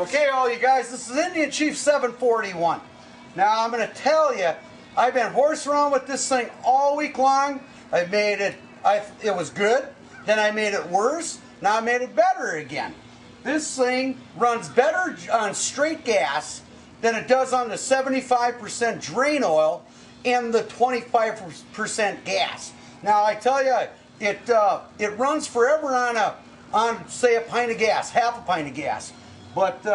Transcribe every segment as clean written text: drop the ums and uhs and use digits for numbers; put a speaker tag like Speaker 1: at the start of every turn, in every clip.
Speaker 1: Okay, all you guys, this is Indian Chief 741. Now, I'm going to tell you, I've been horsing around with this thing all week long. I made it, it was good. Then I made it worse. Now I made it better again. This thing runs better on straight gas than it does on the 75% drain oil and the 25% gas. Now, I tell you, it runs forever on say a pint of gas, half a pint of gas. But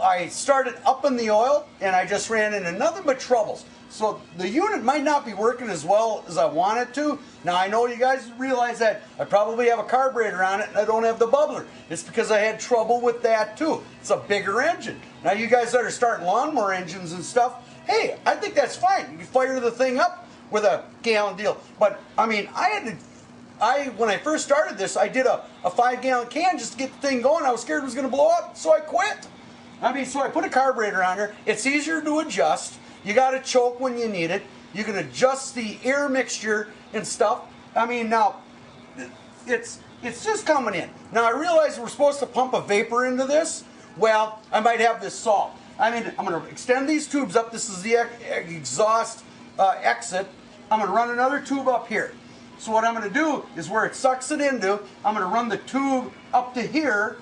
Speaker 1: I started upping the oil, and I just ran into nothing but troubles. So the unit might not be working as well as I want it to. Now, I know you guys realize that I probably have a carburetor on it, and I don't have the bubbler. It's because I had trouble with that, too. It's a bigger engine. Now, you guys that are starting lawnmower engines and stuff, hey, I think that's fine. You can fire the thing up with a gallon deal. But, I mean, when I first started this, I did a 5-gallon can just to get the thing going. I was scared it was going to blow up, so I quit. I mean, so I put a carburetor on there. It's easier to adjust. You got to choke when you need it. You can adjust the air mixture and stuff. I mean, now, it's just coming in. Now, I realize we're supposed to pump a vapor into this. Well, I might have this solved. I mean, I'm going to extend these tubes up. This is the exhaust exit. I'm going to run another tube up here. So what I'm going to do is where it sucks it into, I'm going to run the tube up to here,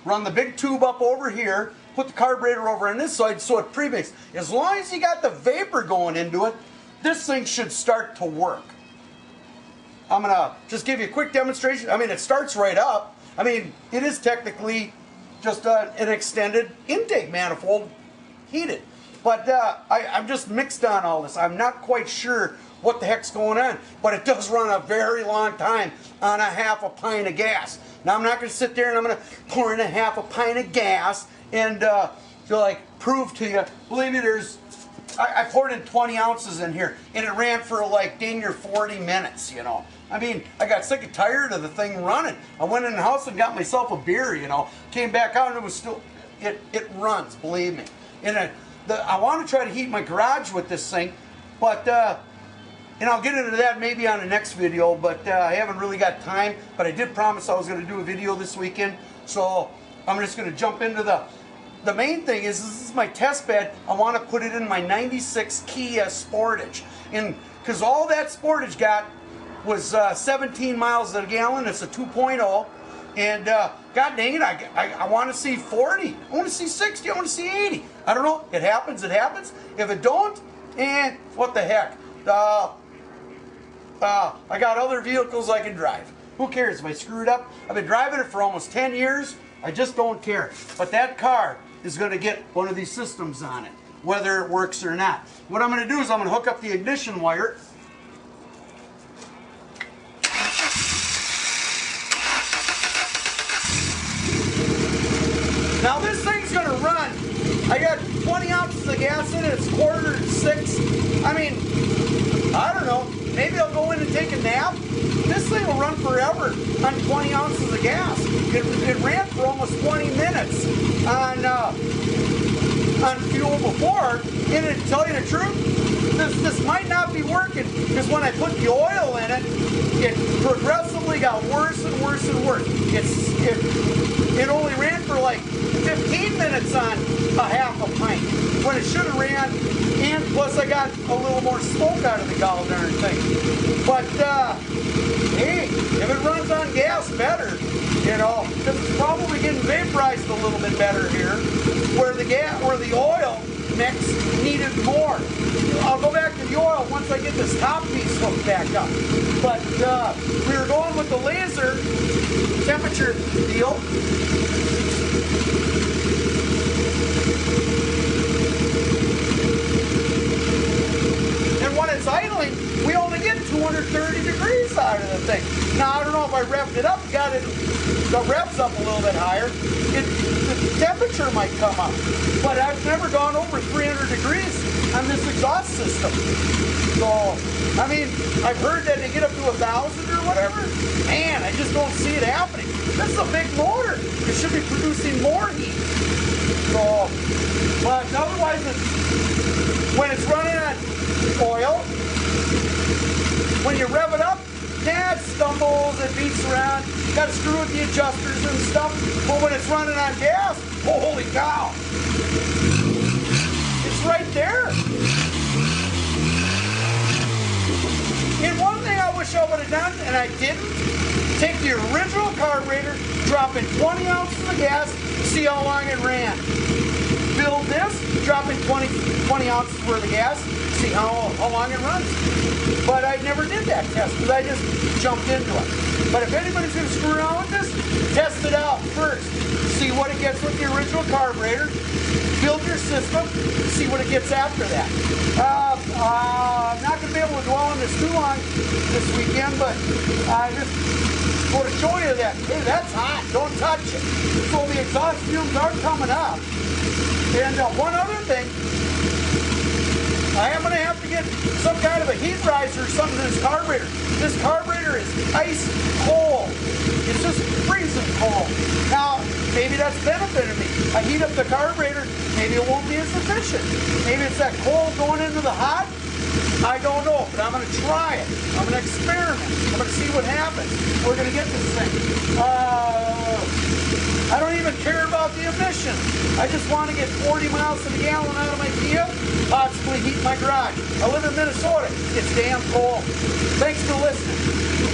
Speaker 1: run the big tube up over here, put the carburetor over on this side so it pre-mixes. As long as you got the vapor going into it, this thing should start to work. I'm going to just give you a quick demonstration. I mean, it starts right up. I mean, it is technically just an extended intake manifold heated. But I'm just mixed on all this. I'm not quite sure what the heck's going on, but it does run a very long time on a half a pint of gas. Now, I'm not going to sit there and I'm going to pour in a half a pint of gas and to like prove to you. Believe me, I poured in 20 ounces in here, and it ran for like dang near 40 minutes, you know. I mean, I got sick and tired of the thing running. I went in the house and got myself a beer, you know. Came back out and it was still, it runs, believe me. And I want to try to heat my garage with this thing, but, and I'll get into that maybe on the next video, but I haven't really got time. But I did promise I was going to do a video this weekend, so I'm just going to jump into the main thing is this is my test bed. I want to put it in my 96 Kia Sportage. And because all that Sportage got was 17 miles a gallon. It's a 2.0. And God dang it, I want to see 40. I want to see 60. I want to see 80. I don't know. It happens. It happens. If it don't, what the heck? I got other vehicles I can drive. Who cares if I screw it up? I've been driving it for almost 10 years. I just don't care. But that car is going to get one of these systems on it, whether it works or not. What I'm going to do is I'm going to hook up the ignition wire. Now this thing's going to run. I got 20 ounces of gas in it. It's 5:45. I mean, I don't know. Maybe I'll go in and take a nap. This thing will run forever on 20 ounces of gas. It ran for almost 20 minutes on fuel before. And to tell you the truth, this might not be working because when I put the oil in it, it progressively got worse and worse and worse. It only ran for like 15 minutes on a half a pint when it should have ran, and plus I got a little more smoke out of the gall darn thing. But hey, if it runs on gas, better, you know, because it's probably getting vaporized a little bit better here, where the oil mix needed more. I'll go back to the oil once I get this top piece hooked back up. But we were going with the laser temperature deal. And when it's idling, we only get 230 degrees out of the thing. Now, I don't know if I revved it up, got it, the revs up a little bit higher, the temperature might come up. But I've never gone over 300 degrees on this exhaust system. So, I mean, I've heard that they get up to 1,000 or whatever. Man, I just don't see it happening. This is a big motor. It should be producing more heat. So, but otherwise, when it's running on oil, when you rev it up, yeah, it stumbles, it beats around, got to screw with the adjusters and stuff, but when it's running on gas, holy cow, it's right there. And one thing I wish I would have done, and I didn't, take the original carburetor, drop in 20 ounces of gas, see how long it ran. Build this, drop in 20 ounces worth of gas, see how long it runs. But I never did that test because I just jumped into it. But if anybody's going to screw around with this, test it out first. See what it gets with the original carburetor. Build your system, see what it gets after that. I'm not going to be able to dwell on this too long this weekend, but I just want to show you that. Hey, that's hot. Don't touch it. So the exhaust fumes are coming up. And one other thing, I am going to have to get some kind of a heat riser or something in this carburetor. This carburetor is ice cold. It's just freezing cold. Now, maybe that's benefiting me. I heat up the carburetor, maybe it won't be as efficient. Maybe it's that cold going into the hot. I don't know, but I'm going to try it. I'm going to experiment. I'm going to see what happens. We're going to get this thing. I don't even care about the emissions. I just want to get 40 miles to the gallon out of my Kia, possibly heat my garage. I live in Minnesota. It's damn cold. Thanks for listening.